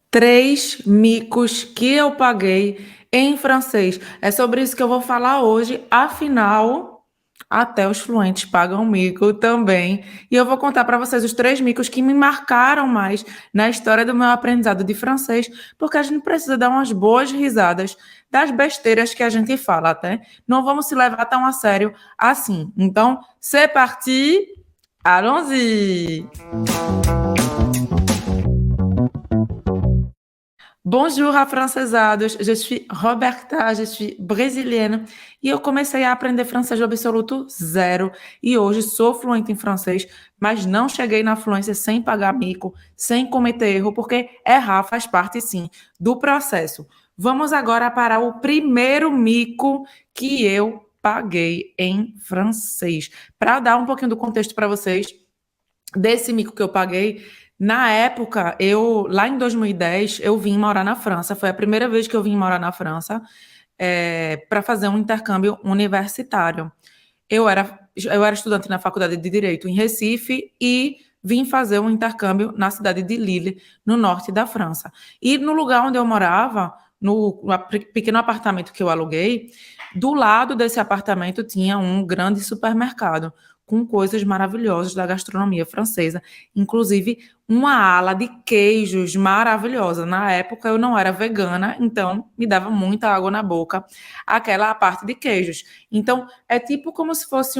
3 micos que eu paguei em francês. É sobre isso que eu vou falar hoje, afinal, até os fluentes pagam mico também. E eu vou contar para vocês os 3 micos que me marcaram mais na história do meu aprendizado de francês, porque a gente precisa dar umas boas risadas das besteiras que a gente fala, até. Não vamos se levar tão a sério assim. Então, c'est parti, allons-y! Bonjour, afrancesados. Je suis Roberta, je suis brasiliana e eu comecei a aprender francês do absoluto zero. E hoje sou fluente em francês, mas não cheguei na fluência sem pagar mico, sem cometer erro, porque errar faz parte, sim, do processo. Vamos agora para o primeiro mico que eu paguei em francês. Para dar um pouquinho do contexto para vocês, desse mico que eu paguei, na época, lá em 2010, eu vim morar na França. Foi a primeira vez que eu vim morar na França, para fazer um intercâmbio universitário. Eu era estudante na Faculdade de Direito em Recife e vim fazer um intercâmbio na cidade de Lille, no norte da França. E no lugar onde eu morava, no pequeno apartamento que eu aluguei, do lado desse apartamento tinha um grande supermercado com coisas maravilhosas da gastronomia francesa, inclusive uma ala de queijos maravilhosa. Na época eu não era vegana, então me dava muita água na boca aquela parte de queijos. Então é tipo como se fosse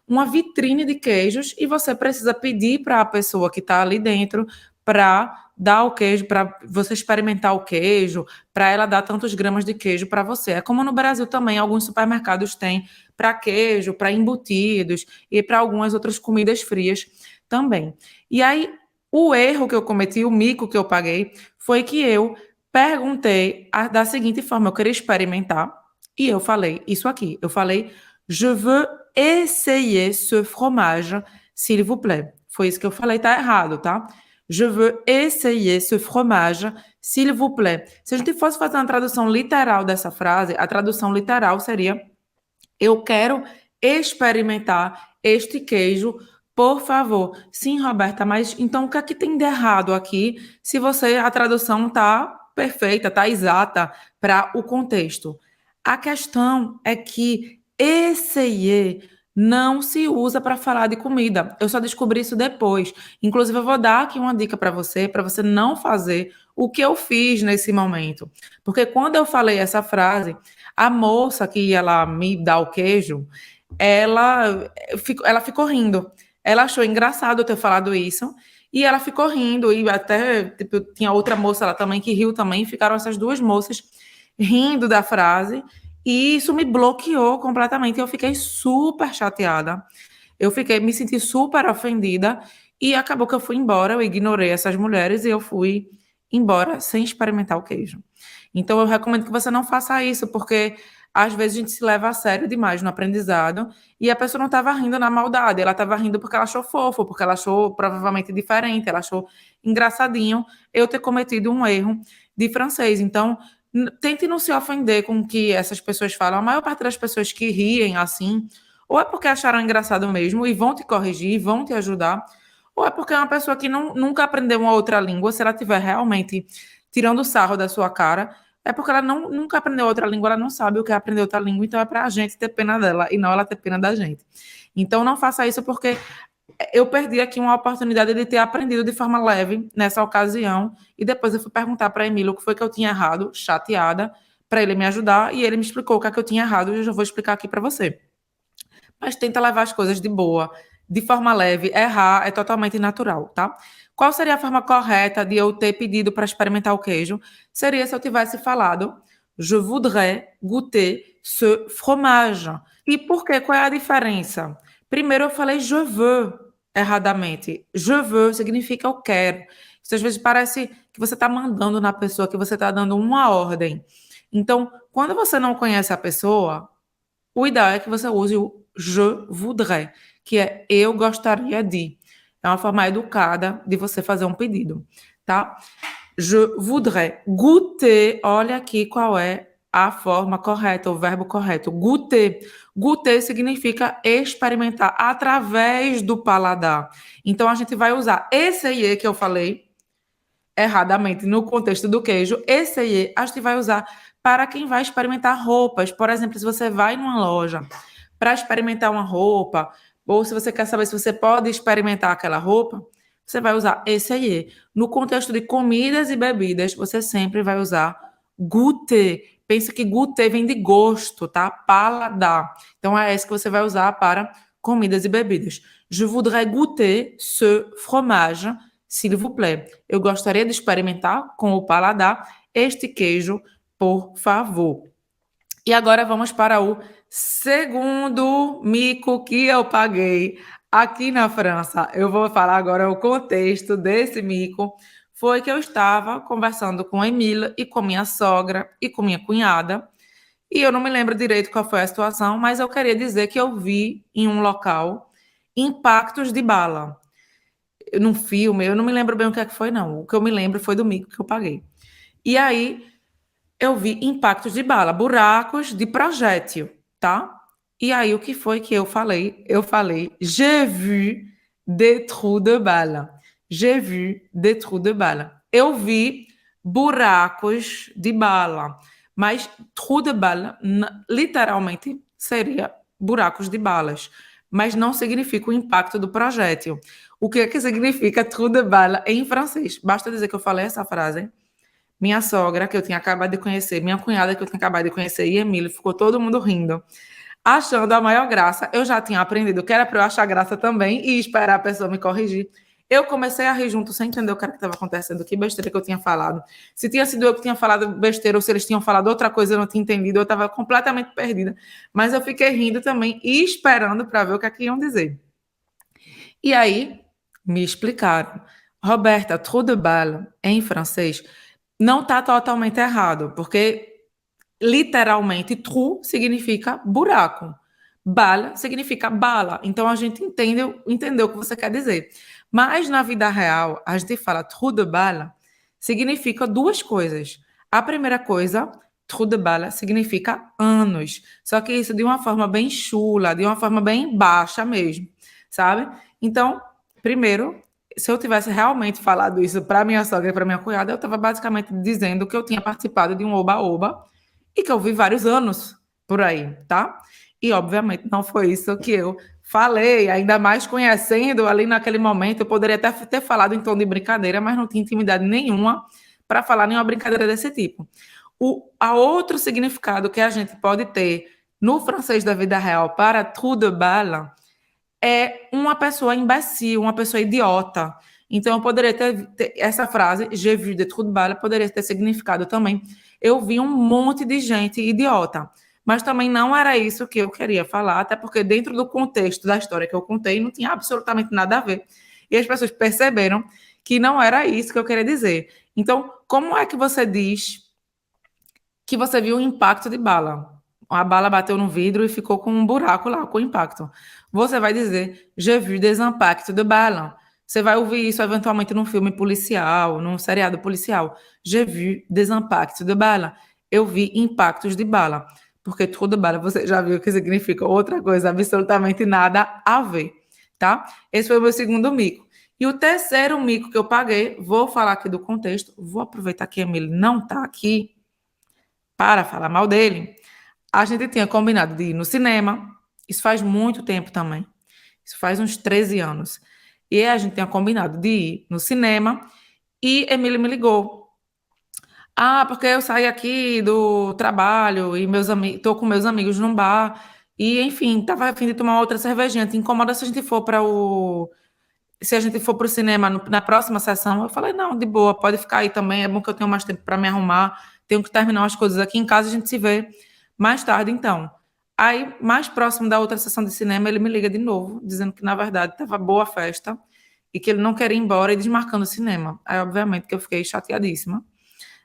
uma vitrine de queijos e você precisa pedir para a pessoa que está ali dentro para dar o queijo, para você experimentar o queijo, para ela dar tantos gramas de queijo para você. É como no Brasil também, alguns supermercados têm para queijo, para embutidos e para algumas outras comidas frias também. E aí, o erro que eu cometi, o mico que eu paguei, foi que eu perguntei da seguinte forma: eu queria experimentar, e eu falei isso aqui. Eu falei, je veux essayer ce fromage, s'il vous plaît. Foi isso que eu falei, tá errado, tá? Je veux essayer ce fromage, s'il vous plaît. Se a gente fosse fazer uma tradução literal dessa frase, a tradução literal seria: eu quero experimentar este queijo, por favor. Sim, Roberta, mas então o que é que tem de errado aqui se a tradução está perfeita, está exata para o contexto? A questão é que essayer não se usa para falar de comida. Eu só descobri isso depois. Inclusive, eu vou dar aqui uma dica para você não fazer o que eu fiz nesse momento. Porque quando eu falei essa frase, a moça que ia lá me dar o queijo, ela ficou rindo. Ela achou engraçado eu ter falado isso, e ela ficou rindo, e até tipo, tinha outra moça lá também que riu também, ficaram essas duas moças rindo da frase, e isso me bloqueou completamente. Eu fiquei super chateada, me senti super ofendida, e acabou que eu fui embora, eu ignorei essas mulheres e eu fui embora sem experimentar o queijo. Então, eu recomendo que você não faça isso, porque às vezes a gente se leva a sério demais no aprendizado e a pessoa não estava rindo na maldade, ela estava rindo porque ela achou fofo, porque ela achou provavelmente diferente, ela achou engraçadinho eu ter cometido um erro de francês. Então, tente não se ofender com o que essas pessoas falam. A maior parte das pessoas que riem assim, ou é porque acharam engraçado mesmo e vão te corrigir, vão te ajudar, ou é porque é uma pessoa que nunca aprendeu uma outra língua. Se ela estiver realmente tirando sarro da sua cara, é porque ela nunca aprendeu outra língua, ela não sabe o que é aprender outra língua, então é para a gente ter pena dela e não ela ter pena da gente. Então não faça isso, porque eu perdi aqui uma oportunidade de ter aprendido de forma leve nessa ocasião, e depois eu fui perguntar para Emílio o que foi que eu tinha errado, chateada, para ele me ajudar, e ele me explicou o que é que eu tinha errado, e eu já vou explicar aqui para você. Mas tenta levar as coisas de boa, de forma leve. Errar é totalmente natural, tá? Qual seria a forma correta de eu ter pedido para experimentar o queijo? Seria se eu tivesse falado je voudrais goûter ce fromage. E por quê? Qual é a diferença? Primeiro eu falei je veux erradamente. Je veux significa eu quero. Isso às vezes parece que você está mandando na pessoa, que você está dando uma ordem. Então, quando você não conhece a pessoa, o ideal é que você use o je voudrais, que é eu gostaria de. É uma forma educada de você fazer um pedido, tá? Je voudrais goûter. Olha aqui qual é a forma correta, o verbo correto. Goûter. Goûter significa experimentar através do paladar. Então, a gente vai usar esse aí que eu falei, erradamente no contexto do queijo, essayer a gente vai usar para quem vai experimentar roupas. Por exemplo, se você vai numa loja para experimentar uma roupa, ou se você quer saber se você pode experimentar aquela roupa, você vai usar essayer. No contexto de comidas e bebidas, você sempre vai usar goûter. Pensa que goûter vem de gosto, tá? Paladar. Então é esse que você vai usar para comidas e bebidas. Je voudrais goûter ce fromage, s'il vous plaît. Eu gostaria de experimentar com o paladar este queijo, por favor. E agora vamos para o segundo mico que eu paguei aqui na França. Eu vou falar agora o contexto desse mico. Foi que eu estava conversando com a Emília e com minha sogra e com minha cunhada. E eu não me lembro direito qual foi a situação, mas eu queria dizer que eu vi em um local impactos de bala. Num filme, eu não me lembro bem o que é que foi, não. O que eu me lembro foi do mico que eu paguei. E aí eu vi impactos de bala, buracos de projétil, tá? E aí o que foi que eu falei? Eu falei, j'ai vu des trous de balle. J'ai vu des trous de balle. Eu vi buracos de bala, mas trou de balle literalmente seria buracos de balas, mas não significa o impacto do projétil. O que é que significa trou de balle em francês? Basta dizer que eu falei essa frase. Minha sogra, que eu tinha acabado de conhecer, minha cunhada, que eu tinha acabado de conhecer, e Emílio, ficou todo mundo rindo, achando a maior graça. Eu já tinha aprendido que era para eu achar graça também e esperar a pessoa me corrigir. Eu comecei a rir junto, sem entender o que estava acontecendo, que besteira que eu tinha falado. Se tinha sido eu que tinha falado besteira ou se eles tinham falado outra coisa, eu não tinha entendido, eu estava completamente perdida. Mas eu fiquei rindo também e esperando para ver o que é que iam dizer. E aí, me explicaram. Roberta, trou de balle, em francês, não está totalmente errado, porque literalmente trou significa buraco, bala significa bala. Então a gente entendeu o que você quer dizer. Mas na vida real, a gente fala trou de balle significa duas coisas. A primeira coisa, trou de balle significa anos. Só que isso de uma forma bem chula, de uma forma bem baixa mesmo, sabe? Então, primeiro, se eu tivesse realmente falado isso para minha sogra e para minha cunhada, eu estava basicamente dizendo que eu tinha participado de um oba-oba e que eu vi vários anos por aí, tá? E, obviamente, não foi isso que eu falei, ainda mais conhecendo ali naquele momento, eu poderia até ter falado em tom de brincadeira, mas não tinha intimidade nenhuma para falar nenhuma brincadeira desse tipo. A outro significado que a gente pode ter no francês da vida real para trou de balle é uma pessoa imbecil, uma pessoa idiota. Então, eu poderia ter essa frase, j'ai vu des trous de balle, poderia ter significado também. Eu vi um monte de gente idiota. Mas também não era isso que eu queria falar, até porque dentro do contexto da história que eu contei, não tinha absolutamente nada a ver. E as pessoas perceberam que não era isso que eu queria dizer. Então, como é que você diz que você viu um impacto de bala? A bala bateu no vidro e ficou com um buraco lá, com impacto. Você vai dizer, j'ai vu des impacts de balle. Você vai ouvir isso eventualmente num filme policial, num seriado policial. J'ai vu des impacts de balle. Eu vi impactos de bala. Porque trou de balle você já viu que significa outra coisa, absolutamente nada a ver, tá? Esse foi o meu segundo mico. E o terceiro mico que eu paguei, vou falar aqui do contexto, vou aproveitar que a Emily não está aqui para falar mal dele. A gente tinha combinado de ir no cinema, isso faz muito tempo também, isso faz uns 13 anos. E a gente tinha combinado de ir no cinema e Emília me ligou. Ah, porque eu saí aqui do trabalho e tô com meus amigos num bar e, enfim, tava a fim de tomar outra cervejinha. Te incomoda se a gente for para o se a gente for para o cinema na próxima sessão? Eu falei, não, de boa, pode ficar aí também. É bom que eu tenho mais tempo para me arrumar. Tenho que terminar umas coisas aqui em casa, a gente se vê mais tarde, então. Aí, mais próximo da outra sessão de cinema, ele me liga de novo, dizendo que, na verdade, estava boa a festa e que ele não queria ir embora e desmarcando o cinema. Aí, obviamente, que eu fiquei chateadíssima,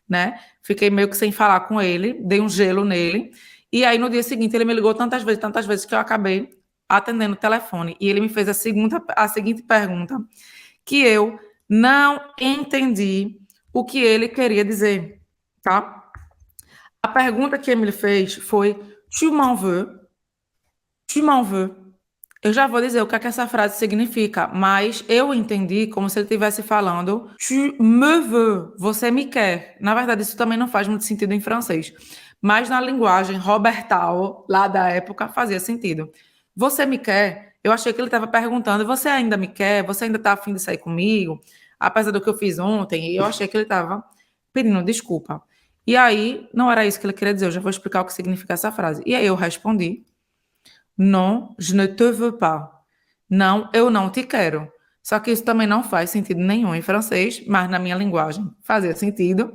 né? Fiquei meio que sem falar com ele, dei um gelo nele. E aí, no dia seguinte, ele me ligou tantas vezes, que eu acabei atendendo o telefone. E ele me fez a seguinte pergunta, que eu não entendi o que ele queria dizer, tá? A pergunta que ele me fez foi: Tu m'en veux? Tu m'en veux? Eu já vou dizer o que essa frase significa, mas eu entendi como se ele estivesse falando "tu me veux", você me quer. Na verdade, isso também não faz muito sentido em francês, mas na linguagem robertal, lá da época, fazia sentido. Você me quer? Eu achei que ele estava perguntando, você ainda me quer? Você ainda está afim de sair comigo? Apesar do que eu fiz ontem, eu achei que ele estava pedindo desculpa. E aí, não era isso que ele queria dizer, eu já vou explicar o que significa essa frase. E aí eu respondi, non, je ne te veux pas. Não, eu não te quero. Só que isso também não faz sentido nenhum em francês, mas na minha linguagem fazia sentido.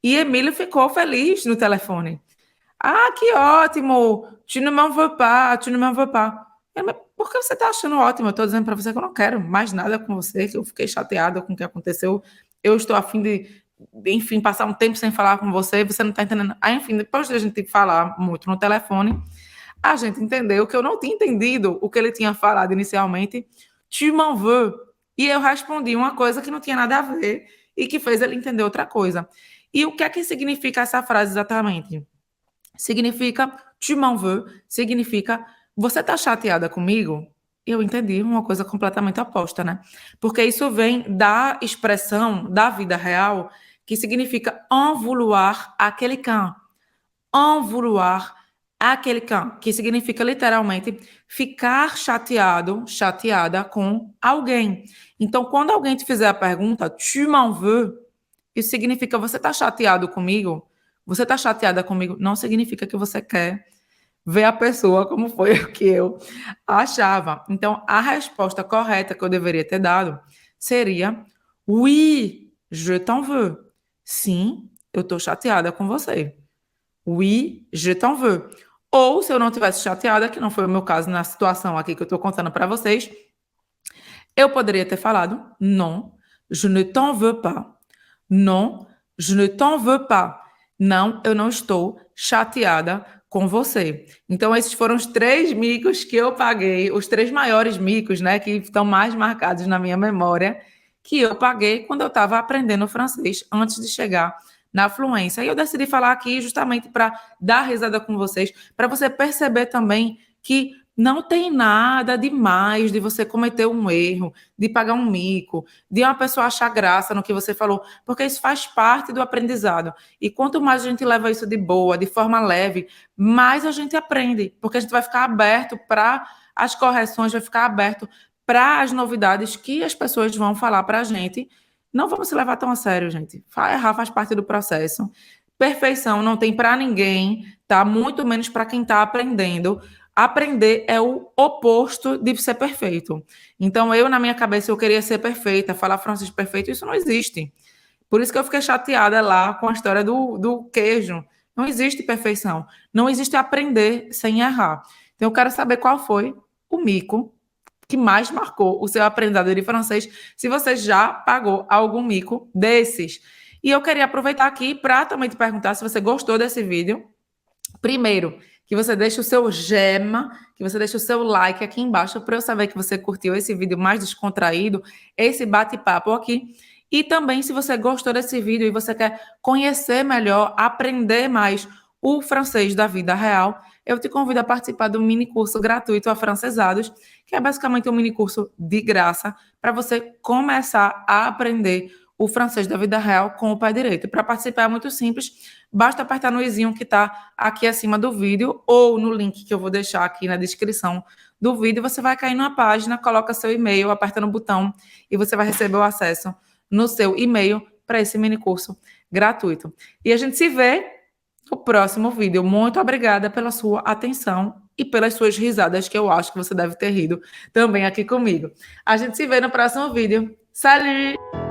E Emílio ficou feliz no telefone. Ah, que ótimo! Tu ne m'en veux pas, tu ne m'en veux pas. Mas por que você está achando ótimo? Eu estou dizendo para você que eu não quero mais nada com você, que eu fiquei chateada com o que aconteceu. Eu estou a fim de, enfim, passar um tempo sem falar com você, você não está entendendo. Aí, enfim, depois de a gente falar muito no telefone, a gente entendeu que eu não tinha entendido o que ele tinha falado inicialmente. Tu m'en veux. E eu respondi uma coisa que não tinha nada a ver e que fez ele entender outra coisa. E o que é que significa essa frase exatamente? Significa tu m'en veux, significa você está chateada comigo? Eu entendi uma coisa completamente oposta, né? Porque isso vem da expressão da vida real que significa en vouloir à quelqu'un. En vouloir à quelqu'un, que significa literalmente ficar chateado, chateada com alguém. Então, quando alguém te fizer a pergunta, tu m'en veux, isso significa você está chateado comigo? Você está chateada comigo? Não significa que você quer ver a pessoa como foi o que eu achava. Então, a resposta correta que eu deveria ter dado seria oui, je t'en veux. Sim, eu estou chateada com você. Oui, je t'en veux. Ou, se eu não tivesse chateada, que não foi o meu caso na situação aqui que eu estou contando para vocês, eu poderia ter falado non, je ne t'en veux pas. Non, je ne t'en veux pas. Não, eu não estou chateada com você. Então, esses foram os 3 micos que eu paguei, os 3 maiores micos, né, que estão mais marcados na minha memória, que eu paguei quando eu estava aprendendo francês, antes de chegar na fluência. E eu decidi falar aqui justamente para dar risada com vocês, para você perceber também que não tem nada demais de você cometer um erro, de pagar um mico, de uma pessoa achar graça no que você falou, porque isso faz parte do aprendizado. E quanto mais a gente leva isso de boa, de forma leve, mais a gente aprende, porque a gente vai ficar aberto para as correções, vai ficar aberto para as novidades que as pessoas vão falar para a gente. Não vamos se levar tão a sério, gente. Errar faz parte do processo. Perfeição não tem para ninguém, tá? Muito menos para quem está aprendendo. Aprender é o oposto de ser perfeito. Então, eu, na minha cabeça, eu queria ser perfeita, falar francês perfeito, isso não existe. Por isso que eu fiquei chateada lá com a história do queijo. Não existe perfeição. Não existe aprender sem errar. Então, eu quero saber qual foi o mico que mais marcou o seu aprendizado de francês, se você já pagou algum mico desses. E eu queria aproveitar aqui para também te perguntar se você gostou desse vídeo. Primeiro, que você deixe o seu gema, que você deixe o seu like aqui embaixo para eu saber que você curtiu esse vídeo mais descontraído, esse bate-papo aqui. E também, se você gostou desse vídeo e você quer conhecer melhor, aprender mais o francês da vida real, eu te convido a participar do mini curso gratuito Afrancesados, que é basicamente um mini curso de graça para você começar a aprender o francês da vida real com o pé direito. Para participar é muito simples, basta apertar no izinho que está aqui acima do vídeo ou no link que eu vou deixar aqui na descrição do vídeo. Você vai cair numa página, coloca seu e-mail, aperta no botão e você vai receber o acesso no seu e-mail para esse mini curso gratuito. E a gente se vê no próximo vídeo. Muito obrigada pela sua atenção e pelas suas risadas, que eu acho que você deve ter rido também aqui comigo. A gente se vê no próximo vídeo. Salut!